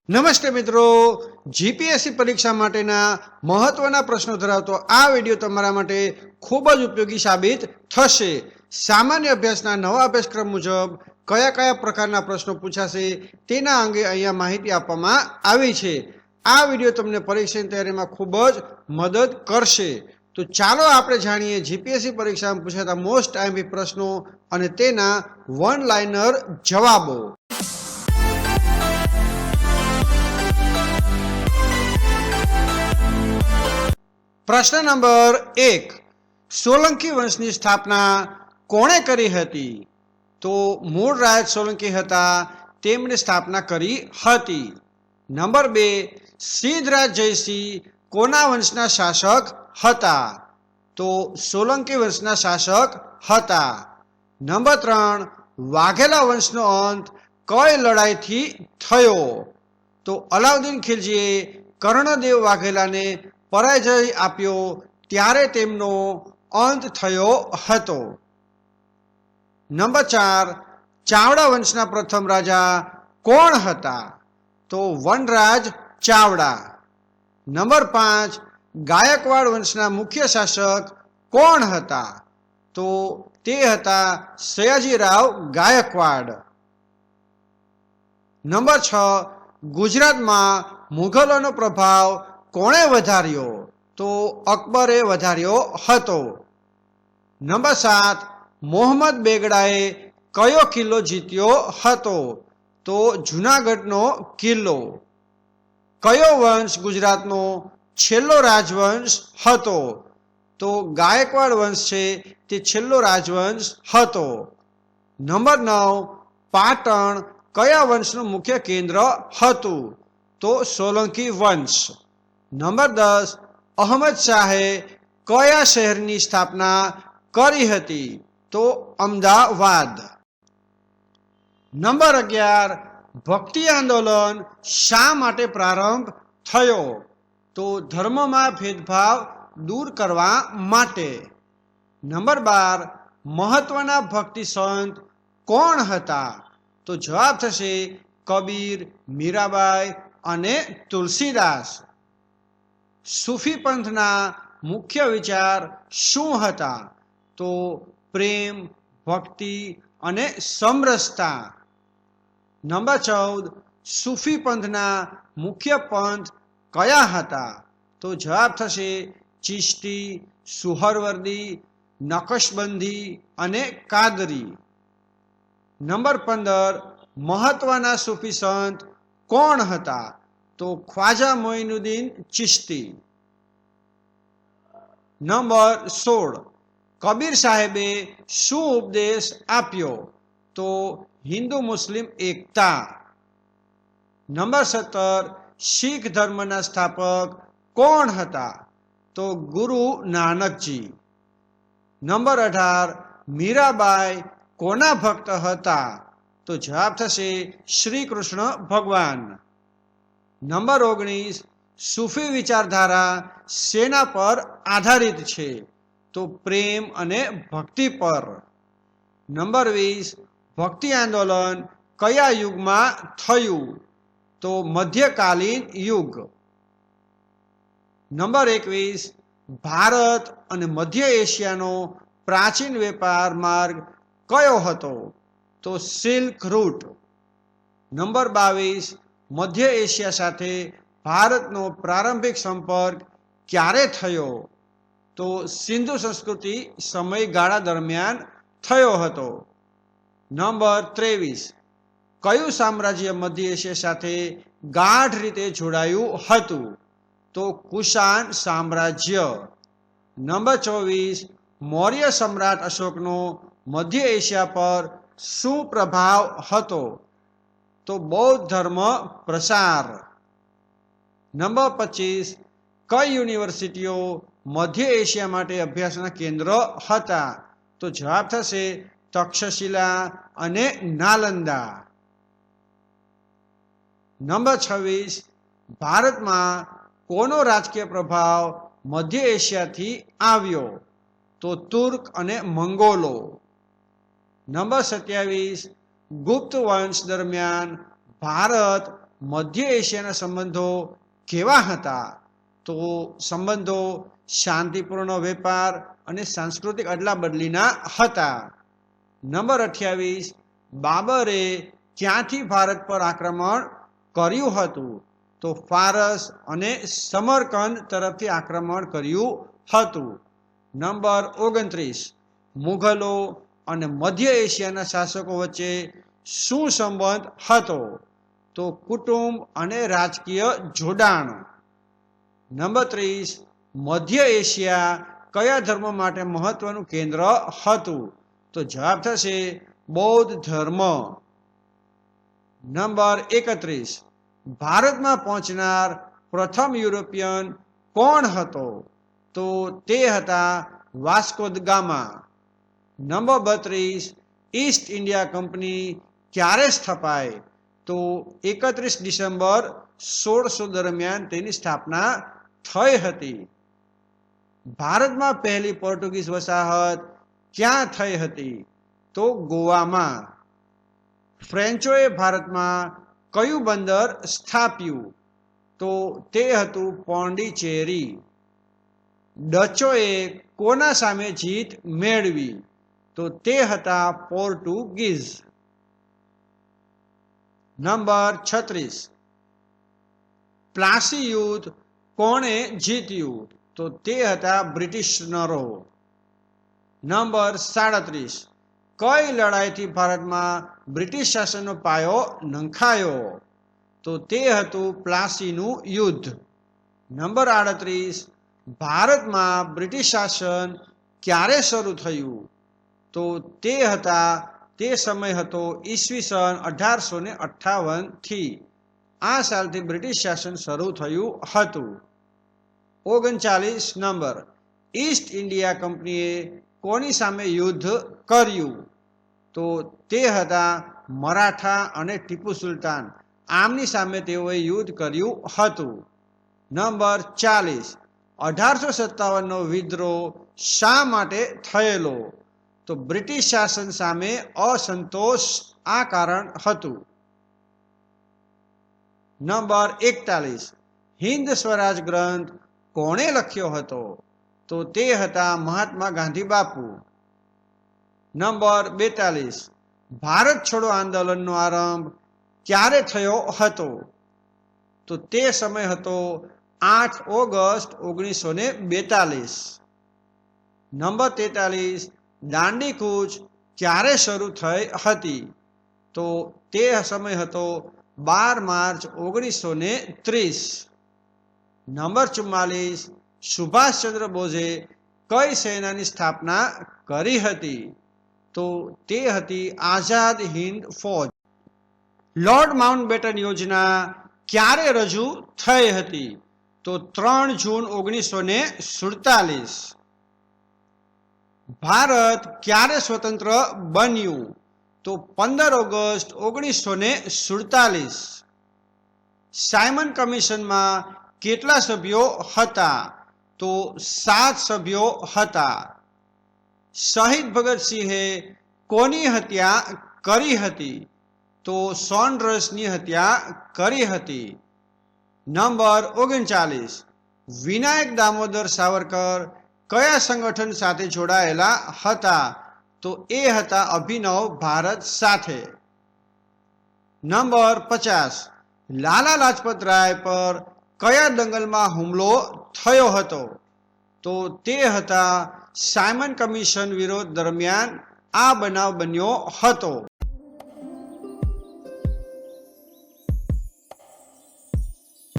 નમસ્તે મિત્રો, જીપીએસસી પરીક્ષા માટેના મહત્વના પ્રશ્નો ધરાવતો આ વિડીયો તમારા માટે ખૂબ જ ઉપયોગી સાબિત થશે. સામાન્ય અભ્યાસના નવા અભ્યાસક્રમ મુજબ કયા કયા પ્રકારના પ્રશ્નો પૂછાશે તેના અંગે અહીંયા માહિતી આપવામાં આવી છે. આ વિડીયો તમને પરીક્ષાની તૈયારીમાં ખૂબ જ મદદ કરશે. તો ચાલો આપણે જાણીએ જીપીએસસી પરીક્ષામાં પૂછાતા મોસ્ટ આઈએમપી પ્રશ્નો અને તેના વન લાઇનર જવાબો. પ્રશ્ન નંબર 1, સોલંકી વંશની સ્થાપના કોણે કરી હતી? તો મૂળ રાજ સોલંકી હતા, તેમણે સ્થાપના કરી હતી. નંબર 2, સિદ્ધરાજ જયસિંહ કોના વંશના શાસક હતા? તો સોલંકી વંશના શાસક હતા. નંબર 3, વાઘેલા વંશનો અંત કઈ લડાઈથી થયો? તો અલાઉદ્દીન ખિલજીએ કર્ણદેવ વાઘેલાને પરાજય આપ્યો ત્યારે તેમનો અંત થયો હતો. નંબર 4, ચાવડા વંશના પ્રથમ રાજા કોણ હતા? તો વનરાજ ચાવડા. નંબર 5, ગાયકવાડ વંશના મુખ્ય શાસક કોણ હતા? તો તે હતા સયાજીરાવ ગાયકવાડ. નંબર 6, ગુજરાતમાં મુઘલોનો પ્રભાવ કોણે વધાર્યો? તો અકબરે વધાર્યો હતો. નંબર 7, મોહમ્મદ બેગડાએ કયો કિલ્લો જીત્યો હતો? તો જૂનાગઢનો કિલ્લો. કયો વંશ ગુજરાતનો છેલ્લો રાજવંશ હતો? તો ગાયકવાડ વંશ છે તે છેલ્લો રાજવંશ હતો. નંબર 9, પાટણ કયા વંશનું મુખ્ય કેન્દ્ર હતું? તો સોલંકી વંશ. નંબર 10, અહમદ શાહે કયા શહેરની સ્થાપના કરી હતી? તો અમદાવાદ. નંબર 11, ભક્તિ આંદોલન શા માટે પ્રારંભ થયો? તો ધર્મમાં ભેદભાવ દૂર કરવા માટે. નંબર 12, મહત્વના ભક્તિ સંત કોણ હતા? તો જવાબ થશે કબીર, મીરાબાઈ અને તુલસીદાસ. સૂફી પંથના મુખ્ય વિચાર શું હતા? તો પ્રેમ, ભક્તિ અને સમરસતા. નંબર 14, સૂફી પંથના મુખ્ય પંથ કયા હતા? તો જવાબ થશે ચિશ્તી, સુહરવર્દી, નકશબંધી અને કાદરી. નંબર 15, મહત્વના સૂફી સંત કોણ હતા? તો ખ્વાજા મોઇનુદ્દીન ચિશ્તી. નંબર 16, કબીર સાહેબે શું ઉપદેશ આપ્યો? તો હિન્દુ મુસ્લિમ એકતા. નંબર 17, શીખ ધર્મના સ્થાપક કોણ હતા? તો ગુરુ નાનકજી. નંબર 18, મીરાબાઈ કોના ભક્ત હતા? તો જવાબ થશે શ્રી કૃષ્ણ ભગવાન. નંબર 19, સૂફી વિચારધારા શેના પર આધારિત છે? તો પ્રેમ અને ભક્તિ પર. નંબર 20, ભક્તિ આંદોલન કયા યુગમાં થયું? તો મધ્યકાલીન યુગ. નંબર 21, ભારત અને મધ્ય એશિયાનો પ્રાચીન વેપાર માર્ગ કયો હતો? તો સિલ્ક રૂટ. નંબર 22, મધ્ય એશિયા સાથે ભારતનો પ્રારંભિક સંપર્ક ક્યારે થયો? તો સિંધુ સંસ્કૃતિ સમયગાળા દરમિયાન થયો હતો. નંબર 23, કયું સામ્રાજ્ય મધ્ય એશિયા સાથે ગાઢ રીતે જોડાયું હતું? તો કુષાણ સામ્રાજ્ય. નંબર 24, મૌર્ય સમ્રાટ અશોકનો મધ્ય એશિયા પર શું પ્રભાવ હતો? તો બૌદ્ધ ધર્મ પ્રસાર. નંબર 25, કઈ યુનિવર્સિટીઓ મધ્ય એશિયા માટે અભ્યાસના કેન્દ્ર હતા? તો જવાબ થશે તક્ષશિલા અને નાલંદા. નંબર 26, ભારતમાં કોનો રાજકીય પ્રભાવ મધ્ય એશિયાથી આવ્યો? તો તુર્ક અને મંગોલો. નંબર 27, ગુપ્ત વંશ દરમિયાન ભારત મધ્ય એશિયાના સંબંધો કેવા હતા? તો સંબંધો શાંતિપૂર્ણ વેપાર અને સાંસ્કૃતિક અદલાબદલીના હતા. નંબર 28, બાબરે ક્યાંથી ભારત પર આક્રમણ કર્યું હતું? તો ફારસ અને સમરકંદ તરફથી આક્રમણ કર્યું હતું. નંબર 29, મુઘલો અને મધ્ય એશિયાના શાસકો વચ્ચે શું સંબંધ હતો? તો કુટુંબ અને રાજકીય જોડાણ. નંબર 30, મધ્ય એશિયા કયા ધર્મ માટે મહત્વનું કેન્દ્ર હતું? તો જવાબ થશે બૌદ્ધ ધર્મ. નંબર 31, ભારતમાં પહોંચનાર પ્રથમ યુરોપિયન કોણ હતો? તો તે હતા Vasco da gamma. Number 32, East India company ક્યારે સ્થપાઈ? તો 31 ડિસેમ્બર 1600 દરમિયાન તેની સ્થાપના થઈ હતી. ભારતમાં પહેલી પોર્ટુગીઝ વસાહત ક્યાં થઈ હતી? તો ગોવામાં. ફ્રેન્ચોએ ભારતમાં કયું બંદર સ્થાપ્યું? તો તે હતું પોંડિચેરી. ડચોએ કોના સામે જીત મેળવી? તો તે હતા પોર્ટુગીઝ. નંબર 36, પ્લાસી યુદ્ધ કોણે જીત્યું? તો તે હતા બ્રિટિશનરો. નંબર 37, કઈ લડાઈથી ભારતમાં બ્રિટિશ શાસનનો પાયો નંખાયો? તો તે હતું પ્લાસીનું યુદ્ધ. નંબર 38, ભારતમાં બ્રિટિશ શાસન ક્યારે શરૂ થયું? તો તે સમય હતો ઈસવીસન 1858 થી. આ સાલથી બ્રિટિશ શાસન શરૂ થયું હતું. 39 નંબર, ઈસ્ટ ઇન્ડિયા કંપનીએ કોની સામે યુદ્ધ કર્યું? તો તે હતા મરાઠા અને ટીપુ સુલતાન. આમની સામે તેઓએ યુદ્ધ કર્યું હતું. નંબર 40, 1857નો વિદ્રોહ શા માટે થયેલો? તો બ્રિટિશ શાસન સામે અસંતોષ આ કારણ હતું. નંબર 41, હિન્દ સ્વરાજ ગ્રંથ કોણે લખ્યો હતો? તો તે હતા મહાત્મા ગાંધી બાપુ. નંબર 42, ભારત છોડો આંદોલનનો આરંભ ક્યારે થયો હતો? તો તે સમય હતો 8 ઓગસ્ટ 1942. નંબર 43, દાંડી કૂચ ક્યારે શરૂ થઈ હતી? તો તે સમય હતો 12 માર્ચ 1930. નંબર 44, સુભાષચંદ્ર બોઝે કઈ સેનાની સ્થાપના કરી હતી? તો તે હતી આઝાદ હિન્દ ફૌજ. લોર્ડ માઉન્ટબેટન યોજના ક્યારે રજૂ થઈ હતી? તો 3 જૂન 1947. ભારત ક્યારે સ્વતંત્ર બન્યું? તો 15 ઓગસ્ટ 1947. સાયમન કમિશનમાં કેટલા સભ્યો હતા? તો 7 સભ્યો હતા. શહીદ ભગતસિંહે કોની હત્યા કરી હતી? તો સોન્ડર્સની હત્યા કરી હતી. નંબર 39, વિનાયક દામોદર સાવરકર કયા સંગઠન સાથે જોડાયેલા હતા? તો એ હતા અભિનવ ભારત સાથે. નંબર 50, લાલા લાજપત રાય પર કયા દંગલમાં હુમલો થયો હતો? તો તે હતા સાયમન કમિશન વિરોધ દરમિયાન આ બનાવ બન્યો હતો.